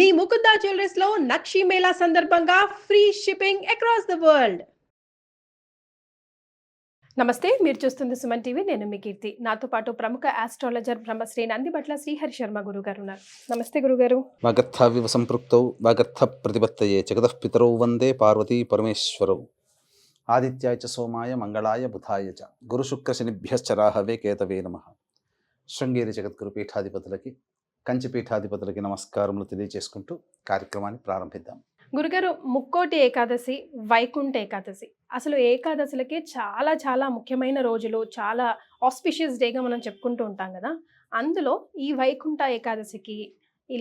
మీ Mukunda jewellers లో నక్షి మేళా సందర్భంగా free shipping across the world. నమస్తే, మీరు చూస్తుంది సుమన్ టీవీ. నేను మీ కీర్తి. నాతో పాటు ప్రముఖ ఆస్ట్రాలజర్ బ్రహ్మశ్రీ నందిబట్ల శ్రీహరి శర్మ గురుగారు ఉన్నారు. నమస్తే గురుగారు. వాగర్థావివ సంపృక్తౌ వాగర్థ ప్రతిపత్తయే జగతః పితరౌ వందే పార్వతీ పరమేశ్వరౌ. ఆదిత్యాయ చ సోమాయ మంగళాయ బుధాయ చ గురు శుక్ర శనిభ్యశ్చ రాహవే కేతవే నమః. శృంగేరి జగద్గురు పీఠాధిపతులకి, కంచి పీఠాధిపతులకి నమస్కారములు తెలియజేసుకుంటూ కార్యక్రమాన్ని ప్రారంభిద్దాం. గురుగారు, ముక్కోటి ఏకాదశి, వైకుంఠ ఏకాదశి, అసలు ఏకాదశులకి చాలా చాలా ముఖ్యమైన రోజులు, చాలా ఆస్పిషియస్ డేగా మనం చెప్పుకుంటూ ఉంటాం కదా. అందులో ఈ వైకుంఠ ఏకాదశికి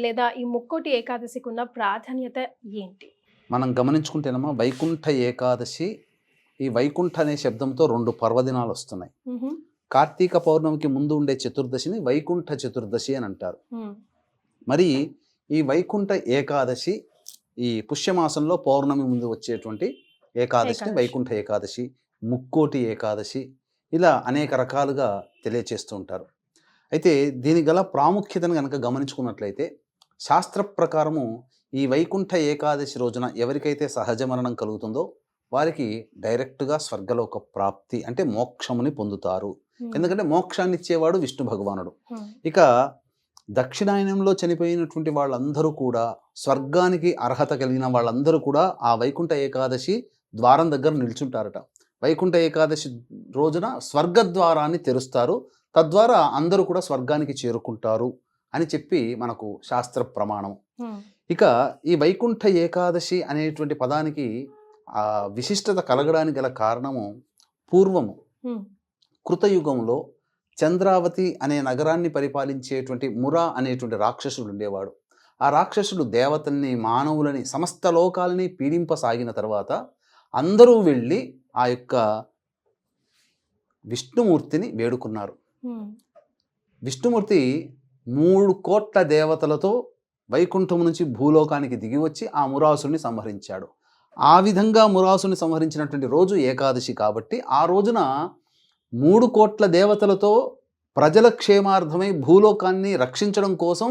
లేదా ఈ ముక్కోటి ఏకాదశికి ఉన్న ప్రాధాన్యత ఏంటి? మనం గమనించుకుంటేనమ్మా, వైకుంఠ ఏకాదశి, ఈ వైకుంఠ అనే శబ్దంతో 2 పర్వదినాలు వస్తున్నాయి. కార్తీక పౌర్ణమికి ముందు ఉండే చతుర్దశిని వైకుంఠ చతుర్దశి అని అంటారు. మరి ఈ వైకుంఠ ఏకాదశి ఈ పుష్యమాసంలో పౌర్ణమి ముందు వచ్చేటువంటి ఏకాదశిని వైకుంఠ ఏకాదశి, ముక్కోటి ఏకాదశి, ఇలా అనేక రకాలుగా తెలియచేస్తూ ఉంటారు. అయితే దీని గల ప్రాముఖ్యతను కనుక గమనించుకున్నట్లయితే, శాస్త్ర ప్రకారము ఈ వైకుంఠ ఏకాదశి రోజున ఎవరికైతే సహజ మరణం కలుగుతుందో వారికి డైరెక్ట్గా స్వర్గలోక ప్రాప్తి అంటే మోక్షముని పొందుతారు. ఎందుకంటే మోక్షాన్ని ఇచ్చేవాడు విష్ణు భగవానుడు. ఇక దక్షిణాయనంలో చనిపోయినటువంటి వాళ్ళందరూ కూడా, స్వర్గానికి అర్హత కలిగిన వాళ్ళందరూ కూడా ఆ వైకుంఠ ఏకాదశి ద్వారం దగ్గర నిల్చుంటారట. వైకుంఠ ఏకాదశి రోజున స్వర్గద్వారాన్ని తెరుస్తారు, తద్వారా అందరూ కూడా స్వర్గానికి చేరుకుంటారు అని చెప్పి మనకు శాస్త్ర ప్రమాణం. ఇక ఈ వైకుంఠ ఏకాదశి అనేటువంటి పదానికి ఆ విశిష్టత కలగడానికి గల కారణము, పూర్వము కృతయుగంలో చంద్రావతి అనే నగరాన్ని పరిపాలించేటువంటి మురా అనేటువంటి రాక్షసుడు ఉండేవాడు. ఆ రాక్షసుడు దేవతల్ని, మానవులని, సమస్త లోకాలని పీడింపసాగిన తర్వాత అందరూ వెళ్ళి ఆ యొక్క విష్ణుమూర్తిని వేడుకున్నారు. విష్ణుమూర్తి 3 కోట్ల దేవతలతో వైకుంఠం నుంచి భూలోకానికి దిగి వచ్చి ఆ మురాసుని సంహరించాడు. ఆ విధంగా మురాసుని సంహరించినటువంటి రోజు ఏకాదశి కాబట్టి ఆ రోజున 3 కోట్ల దేవతలతో ప్రజల క్షేమార్థమై భూలోకాన్ని రక్షించడం కోసం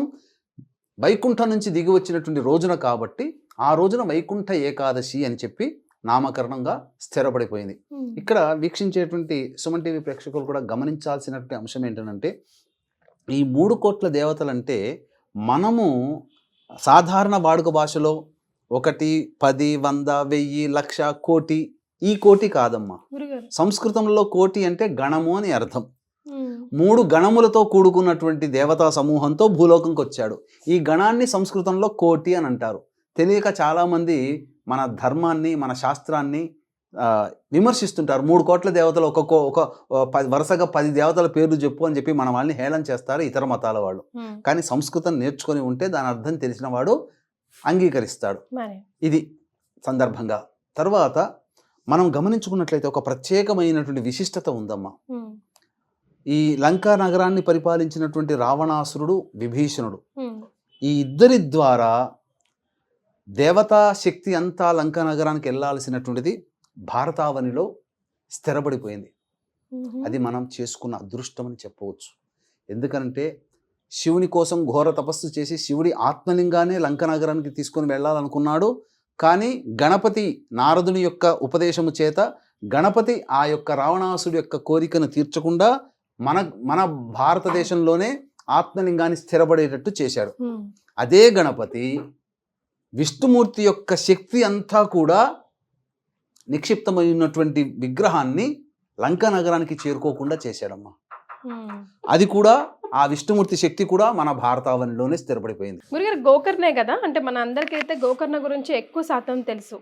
వైకుంఠం నుంచి దిగి వచ్చినటువంటి రోజున కాబట్టి ఆ రోజున వైకుంఠ ఏకాదశి అని చెప్పి నామకరణంగా స్థిరపడిపోయింది. ఇక్కడ వీక్షించేటువంటి సుమన్ టీవీ ప్రేక్షకులు కూడా గమనించాల్సినటువంటి అంశం ఏంటంటే, ఈ 3 కోట్ల దేవతలంటే మనము సాధారణ వాడుక భాషలో 1, 10, 100, 1000, 1,00,000, కోటి, ఈ కోటి కాదమ్మా. సంస్కృతంలో కోటి అంటే గణము అని అర్థం. 3 గణములతో కూడుకున్నటువంటి దేవతా సమూహంతో భూలోకంకి వచ్చాడు. ఈ గణాన్ని సంస్కృతంలో కోటి అని అంటారు. తెలియక చాలామంది మన ధర్మాన్ని, మన శాస్త్రాన్ని విమర్శిస్తుంటారు. 3 కోట్ల దేవతలు ఒక వరుసగా 10 దేవతల పేర్లు చెప్పు అని చెప్పి మన వాళ్ళని హేళన చేస్తారు ఇతర మతాల వాళ్ళు. కానీ సంస్కృతం నేర్చుకొని ఉంటే దాని అర్థం తెలిసిన వాడు అంగీకరిస్తాడు. ఇది సందర్భంగా తర్వాత మనం గమనించుకున్నట్లయితే ఒక ప్రత్యేకమైనటువంటి విశిష్టత ఉందమ్మా. ఈ లంకా నగరాన్ని పరిపాలించినటువంటి రావణాసురుడు, విభీషణుడు, ఈ ఇద్దరి ద్వారా దేవతా శక్తి అంతా లంకా నగరానికి వెళ్ళాల్సినటువంటిది భారతావనిలో స్థిరపడిపోయింది. అది మనం చేసుకున్న అదృష్టం అని చెప్పవచ్చు. ఎందుకంటే శివుని కోసం ఘోర తపస్సు చేసి శివుడి ఆత్మలింగానే లంకా నగరానికి తీసుకొని వెళ్ళాలనుకున్నాడు. కానీ గణపతి నారదుని యొక్క ఉపదేశము చేత గణపతి ఆ యొక్క రావణాసుడి యొక్క కోరికను తీర్చకుండా మన భారతదేశంలోనే ఆత్మలింగాన్ని స్థిరపడేటట్టు చేశాడు. అదే గణపతి విష్ణుమూర్తి యొక్క శక్తి అంతా కూడా నిక్షిప్తమైనటువంటి విగ్రహాన్ని లంకా నగరానికి చేరుకోకుండా చేశాడమ్మా. అది కూడా ఆ విష్ణుమూర్తి శక్తి కూడా మన భారతావనిలోనే స్థిరపడిపోయింది. గురుగారు, గోకర్ణే కదా, అంటే మన అందరికైతే గోకర్ణ గురించి ఎక్కువ శాతం తెలుసు.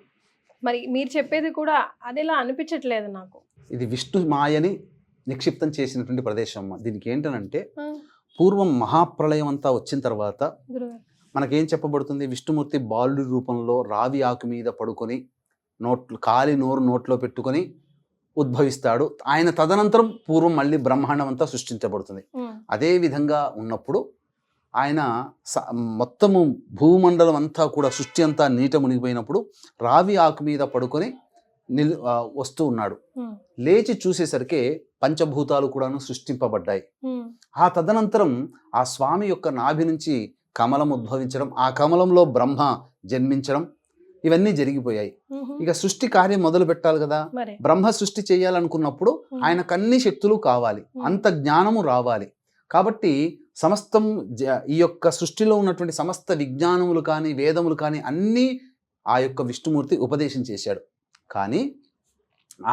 మరి మీరు చెప్పేది కూడా అదేలా అనిపించట్లేదు నాకు. ఇది విష్ణు మాయని నిక్షిప్తం చేసినటువంటి ప్రదేశం అమ్మ. దీనికి ఏంటనంటే, పూర్వం మహాప్రళయం అంతా వచ్చిన తర్వాత మనకేం చెప్పబడుతుంది, విష్ణుమూర్తి బాలుడి రూపంలో రావి ఆకు మీద పడుకొని కాలి నోరు నోట్లో పెట్టుకొని ఉద్భవిస్తాడు. ఆయన తదనంతరం పూర్వం మళ్ళీ బ్రహ్మాండం అంతా సృష్టించబడుతుంది. అదే విధంగా ఉన్నప్పుడు ఆయన మొత్తము భూమండలం అంతా కూడా, సృష్టి అంతా నీట మునిగిపోయినప్పుడు రావి ఆకు మీద పడుకొని వస్తూ ఉన్నాడు. లేచి చూసేసరికి పంచభూతాలు కూడాను సృష్టింపబడ్డాయి. ఆ తదనంతరం ఆ స్వామి యొక్క నాభి నుంచి కమలం ఉద్భవించడం, ఆ కమలంలో బ్రహ్మ జన్మించడం, ఇవన్నీ జరిగిపోయాయి. ఇక సృష్టి కార్యం మొదలు పెట్టాలి కదా. మరి బ్రహ్మ సృష్టి చేయాలనుకున్నప్పుడు ఆయనకు అన్ని శక్తులు కావాలి, అంత జ్ఞానము రావాలి. కాబట్టి సమస్తం ఈ యొక్క సృష్టిలో ఉన్నటువంటి సమస్త విజ్ఞానములు కానీ వేదములు కానీ అన్నీ ఆ యొక్క విష్ణుమూర్తి ఉపదేశం చేశాడు. కానీ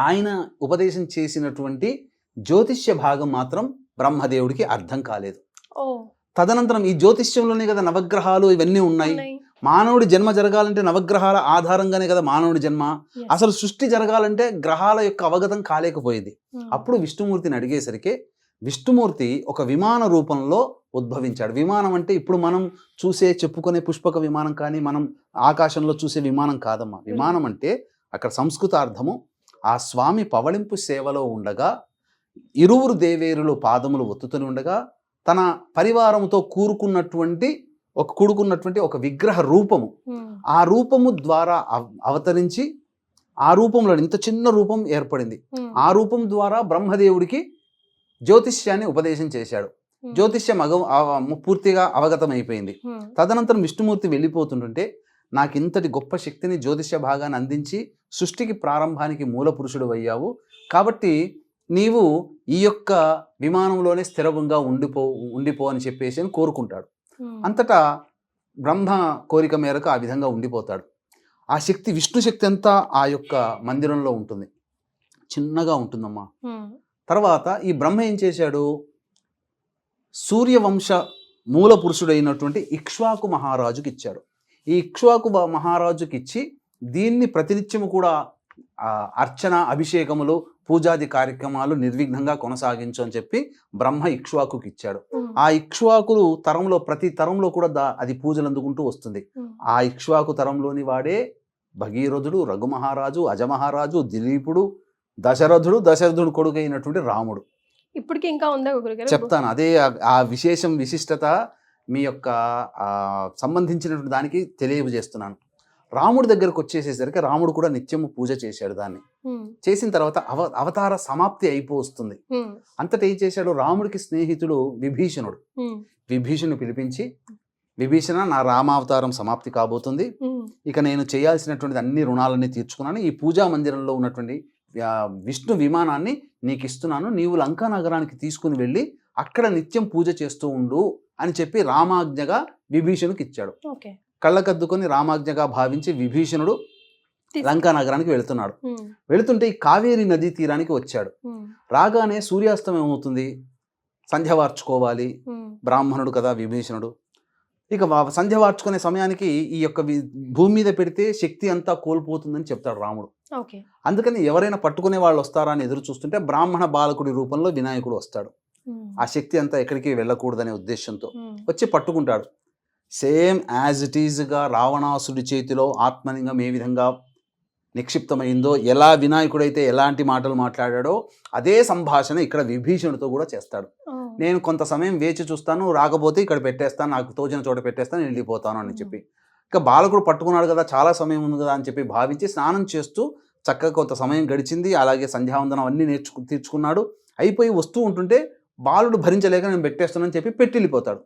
ఆయన ఉపదేశం చేసినటువంటి జ్యోతిష్య భాగం మాత్రం బ్రహ్మదేవుడికి అర్థం కాలేదు. తదనంతరం ఈ జ్యోతిష్యంలోనే కదా నవగ్రహాలు ఇవన్నీ ఉన్నాయి. మానవుడి జన్మ జరగాలంటే నవగ్రహాల ఆధారంగానే కదా మానవుడి జన్మ. అసలు సృష్టి జరగాలంటే గ్రహాల యొక్క అవగతం కాలేకపోయేది. అప్పుడు విష్ణుమూర్తిని అడిగేసరికి విష్ణుమూర్తి ఒక విమాన రూపంలో ఉద్భవించాడు. విమానం అంటే ఇప్పుడు మనం చూసే చెప్పుకునే పుష్పక విమానం కానీ మనం ఆకాశంలో చూసే విమానం కాదమ్మా. విమానం అంటే అక్కడ సంస్కృతార్థము ఆ స్వామి పవళింపు సేవలో ఉండగా ఇరువురు దేవేరులు పాదములు ఒత్తుతూనే ఉండగా తన పరివారంతో కూడుకున్నటువంటి ఒక విగ్రహ రూపము, ఆ రూపము ద్వారా అవతరించి ఆ రూపంలో ఇంత చిన్న రూపం ఏర్పడింది. ఆ రూపం ద్వారా బ్రహ్మదేవుడికి జ్యోతిష్యాన్ని ఉపదేశం చేశాడు. జ్యోతిష్యం పూర్తిగా అవగతం అయిపోయింది. తదనంతరం విష్ణుమూర్తి వెళ్ళిపోతుంటుంటే నాకు ఇంతటి గొప్ప శక్తిని జ్యోతిష్య భాగాన్ని అందించి సృష్టికి ప్రారంభానికి మూల పురుషుడు అయ్యావు, కాబట్టి నీవు ఈ యొక్క విమానంలోనే స్థిరంగా ఉండిపో అని చెప్పేసి అని కోరుకుంటాడు. అంతటా బ్రహ్మ కోరిక మేరకు ఆ విధంగా ఉండిపోతాడు. ఆ శక్తి విష్ణు శక్తి అంతా ఆ యొక్క మందిరంలో ఉంటుంది, చిన్నగా ఉంటుందమ్మా. తర్వాత ఈ బ్రహ్మ ఏం చేశాడు, సూర్యవంశ మూల పురుషుడైనటువంటి ఇక్ష్వాకు మహారాజుకి ఇచ్చాడు. ఈ ఇక్ష్వాకు మహారాజుకి ఇచ్చి దీన్ని ప్రతినిత్యము కూడా అర్చన, అభిషేకములు, పూజాది కార్యక్రమాలు నిర్విఘ్నంగా కొనసాగించు అని చెప్పి బ్రహ్మ ఇక్ష్వాకుకి ఇచ్చాడు. ఆ ఇక్ష్వాకులు తరంలో ప్రతి తరంలో కూడా అది పూజలు అందుకుంటూ వస్తుంది. ఆ ఇక్ష్వాకు తరంలోని వాడే భగీరథుడు, రఘుమహారాజు, అజమహారాజు, దిలీపుడు, దశరథుడు కొడుకు అయినటువంటి రాముడు. ఇప్పటికి ఇంకా ఉందా గురుగారు? చెప్తాను. అదే ఆ విశేషం, విశిష్టత మీ యొక్క సంబంధించినటువంటి దానికి తెలియజేస్తున్నాను. రాముడి దగ్గరకు వచ్చేసేసరికి రాముడు కూడా నిత్యము పూజ చేశాడు. దాన్ని చేసిన తర్వాత అవతార సమాప్తి అయిపోతుంది. అంతటా ఏం చేశాడు, రాముడికి స్నేహితుడు విభీషణుడు పిలిపించి, విభీషణ, నా రామావతారం సమాప్తి కాబోతుంది, ఇక నేను చేయాల్సినటువంటి అన్ని రుణాలన్నీ తీర్చుకున్నాను, ఈ పూజా మందిరంలో ఉన్నటువంటి విష్ణు విమానాన్ని నీకు ఇస్తున్నాను, నీవు లంకా నగరానికి తీసుకుని వెళ్ళి అక్కడ నిత్యం పూజ చేస్తూ ఉండు అని చెప్పి రామాజ్ఞగా విభీషణుడికి ఇచ్చాడు. కళ్ళకద్దుకొని రామాజ్ఞగా భావించి విభీషణుడు లంకా నగరానికి వెళుతున్నాడు. వెళుతుంటే ఈ కావేరీ నదీ తీరానికి వచ్చాడు. రాగానే సూర్యాస్తమయం అవుతుంది, సంధ్య వార్చుకోవాలి, బ్రాహ్మణుడు కదా విభీషణుడు. ఇక సంధ్య వార్చుకునే సమయానికి ఈ యొక్క భూమి మీద పెడితే శక్తి అంతా కోల్పోతుందని చెప్తాడు రాముడు. అందుకని ఎవరైనా పట్టుకునే వాళ్ళు వస్తారా అని ఎదురు చూస్తుంటే బ్రాహ్మణ బాలకుడి రూపంలో వినాయకుడు వస్తాడు. ఆ శక్తి అంతా ఎక్కడికి వెళ్ళకూడదనే ఉద్దేశంతో వచ్చి పట్టుకుంటాడు. సేమ్ యాజ్ ఇట్ ఈజ్గా రావణాసుడి చేతిలో ఆత్మలింగం ఏ విధంగా నిక్షిప్తమైందో, ఎలా వినాయకుడైతే ఎలాంటి మాటలు మాట్లాడాడో అదే సంభాషణ ఇక్కడ విభీషణుడితో కూడా చేస్తాడు. నేను కొంత సమయం వేచి చూస్తాను, రాకపోతే ఇక్కడ పెట్టేస్తాను, నాకు తోచిన చోట పెట్టేస్తాను, నేను వెళ్ళిపోతాను అని చెప్పి. ఇక బాలకుడు పట్టుకున్నాడు కదా, చాలా సమయం ఉంది కదా అని చెప్పి భావించి స్నానం చేస్తూ చక్కగా కొంత సమయం గడిచింది. అలాగే సంధ్యావందనం అన్నీ తీర్చుకున్నాడు. అయిపోయి వస్తూ ఉంటుంటే బాలుడు భరించలేక నేను పెట్టేస్తానని చెప్పి పెట్టి వెళ్ళిపోతాడు.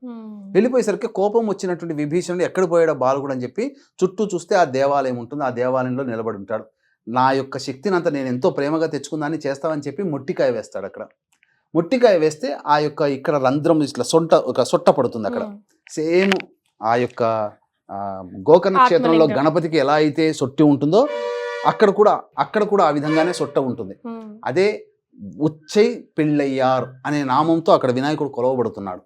వెళ్ళిపోయేసరికి కోపం వచ్చినటువంటి విభీషణుడు ఎక్కడ పోయాడో బాలకుడు అని చెప్పి చుట్టూ చూస్తే ఆ దేవాలయం ఉంటుంది. ఆ దేవాలయంలో నిలబడి ఉంటాడు. నా యొక్క శక్తిని అంతా నేను ఎంతో ప్రేమగా తెచ్చుకుందాన్ని చేస్తామని చెప్పి మొట్టికాయ వేస్తాడు. అక్కడ మొట్టికాయ వేస్తే ఆ యొక్క ఇక్కడ రంధ్రం ఇట్లా సొట్ట పడుతుంది. అక్కడ సేమ్ ఆ యొక్క గోకర్ణ క్షేత్రంలో గణపతికి ఎలా అయితే సొట్టి ఉంటుందో అక్కడ కూడా ఆ విధంగానే సొట్ట ఉంటుంది. అదే ఉచ్చై పిళ్ళయ్యార్ అనే నామంతో అక్కడ వినాయకుడు కొలవబడుతున్నాడు.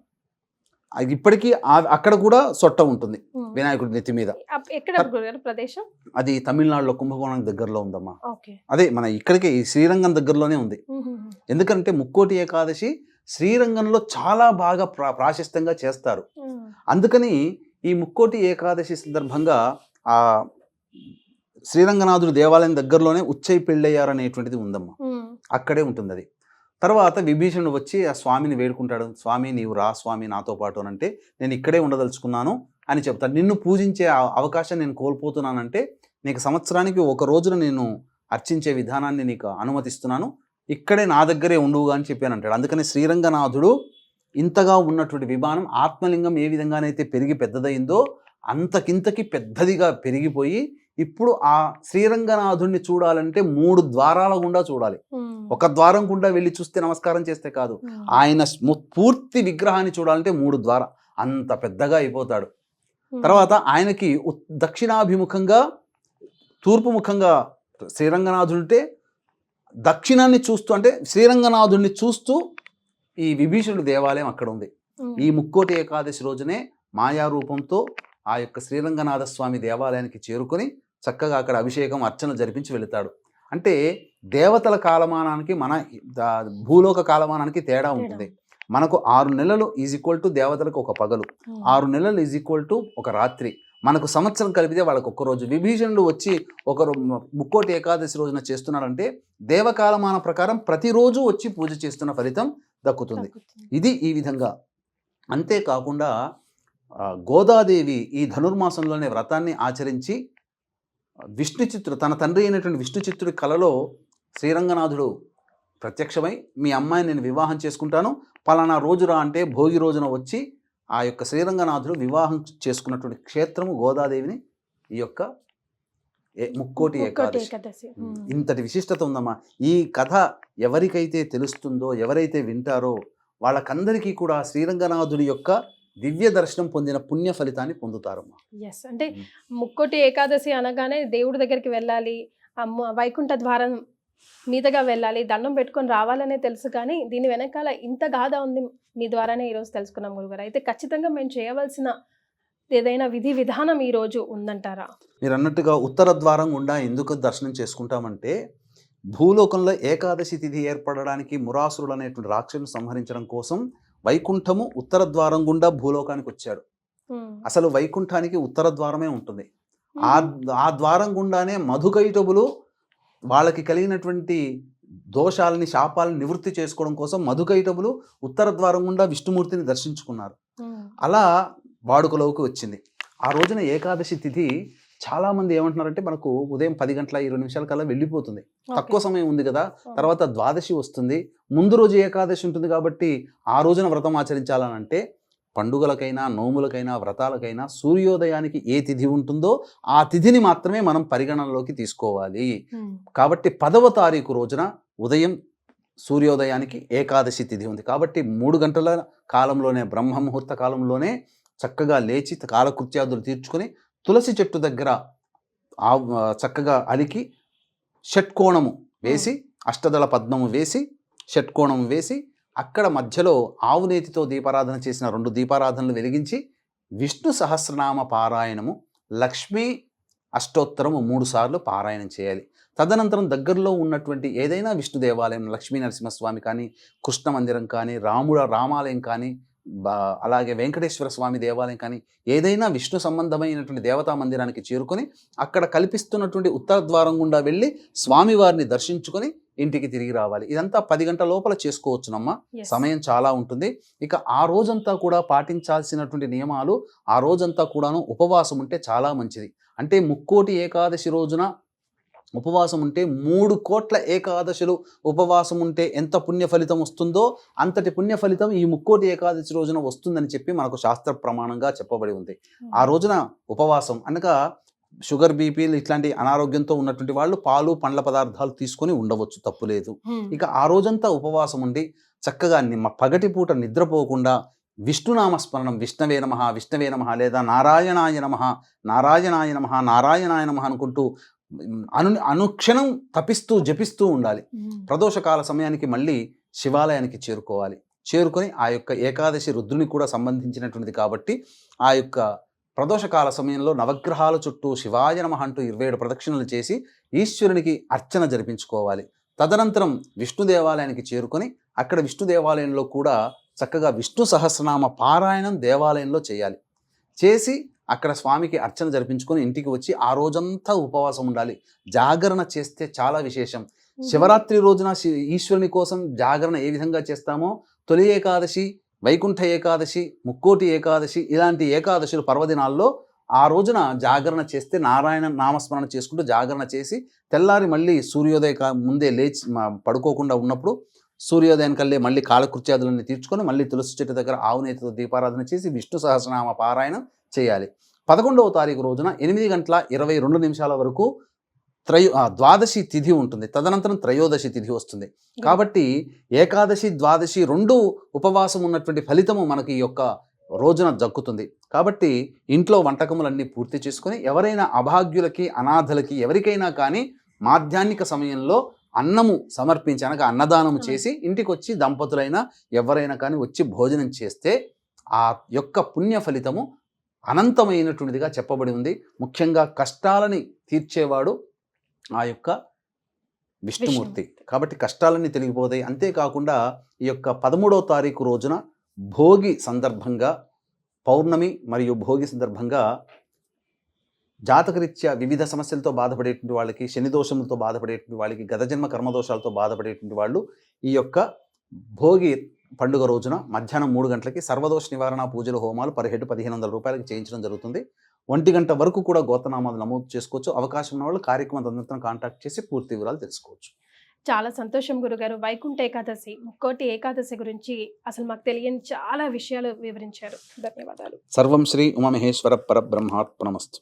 ఇప్పటికీ అక్కడ కూడా సొట్ట ఉంటుంది వినాయకుడి నెత్తి మీద. అది తమిళనాడులో కుంభకోణం దగ్గరలో ఉందమ్మా. అదే మన ఇక్కడికి శ్రీరంగం దగ్గరలోనే ఉంది. ఎందుకంటే ముక్కోటి ఏకాదశి శ్రీరంగంలో చాలా బాగా ప్రాశస్త్యంగా చేస్తారు. అందుకని ఈ ముక్కోటి ఏకాదశి సందర్భంగా ఆ శ్రీరంగనాథుడు దేవాలయం దగ్గరలోనే ఉచ్చై పెళ్ళయ్యారు అనేటువంటిది ఉందమ్మా. అక్కడే ఉంటుంది అది. తర్వాత విభీషణుడు వచ్చి ఆ స్వామిని వేడుకుంటాడు. స్వామి నీవు రా స్వామి నాతో పాటు అని అంటే, నేను ఇక్కడే ఉండదలుచుకున్నాను అని చెప్తాడు. నిన్ను పూజించే అవకాశం నేను కోల్పోతున్నానంటే నీకు సంవత్సరానికి ఒక రోజున నేను అర్చించే విధానాన్ని నీకు అనుమతిస్తున్నాను, ఇక్కడే నా దగ్గరే ఉండుగా అని చెప్పాను అంటాడు. అందుకని శ్రీరంగనాథుడు ఇంతగా ఉన్నటువంటి విమానం ఆత్మలింగం ఏ విధంగానైతే పెరిగి పెద్దదైందో అంతకింతకి పెద్దదిగా పెరిగిపోయి ఇప్పుడు ఆ శ్రీరంగనాథుణ్ణి చూడాలంటే 3 ద్వారాల గుండా చూడాలి. ఒక ద్వారం గుండా వెళ్ళి చూస్తే నమస్కారం చేస్తే కాదు, ఆయన పూర్తి విగ్రహాన్ని చూడాలంటే 3 ద్వారం, అంత పెద్దగా అయిపోతాడు. తర్వాత ఆయనకి దక్షిణాభిముఖంగా తూర్పు ముఖంగా శ్రీరంగనాథుంటే దక్షిణాన్ని చూస్తూ అంటే శ్రీరంగనాథుడిని చూస్తూ ఈ విభీషణుడి దేవాలయం అక్కడ ఉంది. ఈ ముక్కోటి ఏకాదశి రోజునే మాయారూపంతో ఆ యొక్క శ్రీరంగనాథ స్వామి దేవాలయానికి చేరుకొని చక్కగా అక్కడ అభిషేకం అర్చన జరిపించి వెళుతాడు. అంటే దేవతల కాలమానానికి మన భూలోక కాలమానానికి తేడా ఉంటుంది. మనకు 6 నెలలు ఈజ్ ఈక్వల్ టు దేవతలకు ఒక పగలు, 6 నెలలు ఈజ్ ఈక్వల్ టు ఒక రాత్రి. మనకు సంవత్సరం కలిపితే వాళ్ళకి ఒక్క రోజు. విభీషణుడు వచ్చి ఒకరు ముక్కోటి ఏకాదశి రోజున చేస్తున్నాడంటే దేవకాలమాన ప్రకారం ప్రతిరోజు వచ్చి పూజ చేస్తున్న ఫలితం దక్కుతుంది. ఇది ఈ విధంగా. అంతేకాకుండా గోదాదేవి ఈ ధనుర్మాసంలోనే వ్రతాన్ని ఆచరించి విష్ణుచిత్తుడు తన తండ్రి అయినటువంటి విష్ణుచిత్తుడి కలలో శ్రీరంగనాథుడు ప్రత్యక్షమై మీ అమ్మాయిని నేను వివాహం చేసుకుంటాను, పలానా రోజురా అంటే భోగి రోజున వచ్చి ఆ యొక్క శ్రీరంగనాథుడు వివాహం చేసుకున్నటువంటి క్షేత్రము గోదాదేవిని ఈ యొక్క ముక్కోటి ఏకాదశి. ఇంతటి విశిష్టత ఉందమ్మా. ఈ కథ ఎవరికైతే తెలుస్తుందో, ఎవరైతే వింటారో వాళ్ళకందరికీ కూడా శ్రీరంగనాథుడి యొక్క దివ్య దర్శనం పొందిన పుణ్య ఫలితాన్ని పొందుతారమ్మా. ఎస్, అంటే ముక్కోటి ఏకాదశి అనగానే దేవుడి దగ్గరికి వెళ్ళాలి, వైకుంఠ ద్వారం మీదగా వెళ్ళాలి, దండం పెట్టుకొని రావాలనే తెలుసు. కానీ దీని వెనకాల ఇంత గాథ ఉంది, మీ ద్వారానే ఈరోజు తెలుసుకున్నాం గురుగారు. అయితే ఖచ్చితంగా మేము చేయవలసిన ఏదైనా విధి విధానం ఈరోజు ఉందంటారా? మీరు అన్నట్టుగా ఉత్తర ద్వారం గుండా ఎందుకు దర్శనం చేసుకుంటామంటే భూలోకంలో ఏకాదశి తిథి ఏర్పడడానికి మురాసురుడు అనేటువంటి రాక్షసుని సంహరించడం కోసం వైకుంఠము ఉత్తర ద్వారం గుండా భూలోకానికి వచ్చాడు. అసలు వైకుంఠానికి ఉత్తర ద్వారమే ఉంటుంది. ఆ ద్వారం గుండానే మధుకైటబులు వాళ్ళకి కలిగినటువంటి దోషాలని శాపాలను నివృత్తి చేసుకోవడం కోసం మధుకైటబులు ఉత్తర ద్వారం గుండా విష్ణుమూర్తిని దర్శించుకున్నారు. అలా వాడుకలోకి వచ్చింది. ఆ రోజున ఏకాదశి తిథి చాలా మంది ఏమంటున్నారంటే మనకు ఉదయం 10 గంటల 20 నిమిషాల కల్లా వెళ్ళిపోతుంది, తక్కువ సమయం ఉంది కదా, తర్వాత ద్వాదశి వస్తుంది, ముందు రోజు ఏకాదశి ఉంటుంది కాబట్టి ఆ రోజున వ్రతం ఆచరించాలని. అంటే పండుగలకైనా నోములకైనా వ్రతాలకైనా సూర్యోదయానికి ఏ తిథి ఉంటుందో ఆ తిథిని మాత్రమే మనం పరిగణనలోకి తీసుకోవాలి. కాబట్టి 10వ తారీఖు రోజున ఉదయం సూర్యోదయానికి ఏకాదశి తిథి ఉంది కాబట్టి 3 గంటల కాలంలోనే బ్రహ్మ ముహూర్త కాలంలోనే చక్కగా లేచి కాలకృత్యాదులు తీర్చుకొని తులసి చెట్టు దగ్గర చక్కగా అలికి షట్కోణము వేసి అష్టదళ పద్మము వేసి షట్కోణము వేసి అక్కడ మధ్యలో ఆవు నేతితో దీపారాధన చేసిన 2 దీపారాధనలు వెలిగించి విష్ణు సహస్రనామ పారాయణము లక్ష్మీ అష్టోత్తరము 3 సార్లు పారాయణం చేయాలి. తదనంతరం దగ్గరలో ఉన్నటువంటి ఏదైనా విష్ణు దేవాలయం, లక్ష్మీ నరసింహస్వామి కానీ, కృష్ణ మందిరం కానీ, రామాలయం కానీ, అలాగే వెంకటేశ్వర స్వామి దేవాలయం కానీ ఏదైనా విష్ణు సంబంధమైనటువంటి దేవతా మందిరానికి చేరుకొని అక్కడ కల్పిస్తున్నటువంటి ఉత్తర ద్వారం గుండా వెళ్ళి స్వామివారిని దర్శించుకొని ఇంటికి తిరిగి రావాలి. ఇదంతా 10 గంటల లోపల చేసుకోవచ్చునమ్మా. సమయం చాలా ఉంటుంది. ఇక ఆ రోజంతా కూడా పాటించాల్సినటువంటి నియమాలు, ఆ రోజంతా కూడాను ఉపవాసం ఉంటే చాలా మంచిది. అంటే ముక్కోటి ఏకాదశి రోజున ఉపవాసం ఉంటే 3 కోట్ల ఏకాదశులు ఉపవాసం ఉంటే ఎంత పుణ్య ఫలితం వస్తుందో అంతటి పుణ్య ఫలితం ఈ ముక్కోటి ఏకాదశి రోజున వస్తుందని చెప్పి మనకు శాస్త్ర ప్రమాణంగా చెప్పబడి ఉంది. ఆ రోజున ఉపవాసం అనగా షుగర్ బీపీలు ఇట్లాంటి అనారోగ్యంతో ఉన్నటువంటి వాళ్ళు పాలు పండ్ల పదార్థాలు తీసుకొని ఉండవచ్చు, తప్పులేదు. ఇక ఆ రోజంతా ఉపవాసం ఉండి చక్కగా పగటిపూట నిద్రపోకుండా విష్ణునామస్మరణం, విష్ణవే నమః విష్ణవే నమః లేదా నారాయణాయ నమః నారాయణాయ నమః నారాయణాయ నమః అనుకుంటూ అనుక్షణం తపిస్తూ జపిస్తూ ఉండాలి. ప్రదోషకాల సమయానికి మళ్ళీ శివాలయానికి చేరుకోవాలి. చేరుకొని ఆ యొక్క ఏకాదశి రుద్రుని కూడా సంబంధించినటువంటిది కాబట్టి ఆ యొక్క ప్రదోషకాల సమయంలో నవగ్రహాల చుట్టూ శివాయ నమః అంటూ 27 ప్రదక్షిణలు చేసి ఈశ్వరునికి అర్చన జరిపించుకోవాలి. తదనంతరం విష్ణు దేవాలయానికి చేరుకొని అక్కడ విష్ణు దేవాలయంలో కూడా చక్కగా విష్ణు సహస్రనామ పారాయణం దేవాలయంలో చేయాలి. చేసి అక్కడ స్వామికి అర్చన జరిపించుకొని ఇంటికి వచ్చి ఆ రోజంతా ఉపవాసం ఉండాలి. జాగరణ చేస్తే చాలా విశేషం. శివరాత్రి రోజున ఈశ్వరుని కోసం జాగరణ ఏ విధంగా చేస్తామో తొలి ఏకాదశి, వైకుంఠ ఏకాదశి, ముక్కోటి ఏకాదశి ఇలాంటి ఏకాదశులు పర్వదినాల్లో ఆ రోజున జాగరణ చేస్తే నారాయణ నామస్మరణ చేసుకుంటూ జాగరణ చేసి తెల్లారి మళ్ళీ సూర్యోదయ ముందే లేచి పడుకోకుండా ఉన్నప్పుడు సూర్యోదయం కల్లే మళ్ళీ కాలకృత్యాదులన్నీ తీర్చుకొని మళ్ళీ తులసి చెట్టు దగ్గర ఆవు నేతితో దీపారాధన చేసి విష్ణు సహస్రనామ పారాయణం చేయాలి. 11వ తారీఖు రోజున 8:22 వరకు ద్వాదశి తిథి ఉంటుంది. తదనంతరం త్రయోదశి తిథి వస్తుంది. కాబట్టి ఏకాదశి ద్వాదశి 2 ఉపవాసం ఉన్నటువంటి ఫలితము మనకి ఈ యొక్క రోజున దక్కుతుంది. కాబట్టి ఇంట్లో వంటకములన్నీ పూర్తి చేసుకొని ఎవరైనా అభాగ్యులకి అనాథలకి ఎవరికైనా కానీ మాధ్యాహ్నిక సమయంలో అన్నము సమర్పించి అనగా అన్నదానము చేసి ఇంటికి వచ్చి దంపతులైనా ఎవరైనా కానీ వచ్చి భోజనం చేస్తే ఆ యొక్క పుణ్య ఫలితము అనంతమైనటువంటిదిగా చెప్పబడి ఉంది. ముఖ్యంగా కష్టాలని తీర్చేవాడు ఆ యొక్క విష్ణుమూర్తి. కాబట్టి కష్టాలన్నీ తొలగిపోతాయి. అంతేకాకుండా ఈ యొక్క 13వ తారీఖు రోజున భోగి సందర్భంగా పౌర్ణమి మరియు భోగి సందర్భంగా జాతకరీత్యా వివిధ సమస్యలతో బాధపడేటువంటి వాళ్ళకి, శని దోషములతో బాధపడేటువంటి వాళ్ళకి, గత జన్మ కర్మదోషాలతో బాధపడేటువంటి వాళ్ళు ఈ యొక్క భోగి పండుగ రోజున మధ్యాహ్నం 3 గంటలకి సర్వదోష నివారణ పూజలు హోమాలు పర్ హెడ్ 1500 రూపాయలకి చేయించడం జరుగుతుంది. 1 గంట వరకు కూడా గోత్రనామాలు నమోదు చేసుకోవచ్చు. అవకాశం ఉన్న వాళ్ళు కార్యక్రమం తదనంతరం కాంటాక్ట్ చేసి పూర్తి వివరాలు తెలుసుకోవచ్చు. చాలా సంతోషం గురుగారు. వైకుంఠ ఏకాదశి, ముక్కోటి ఏకాదశి గురించి అసలు మాకు తెలియని చాలా విషయాలు వివరించారు. ధన్యవాదాలు. సర్వం శ్రీ ఉమామహేశ్వర పరబ్రహ్మార్పణమస్తు.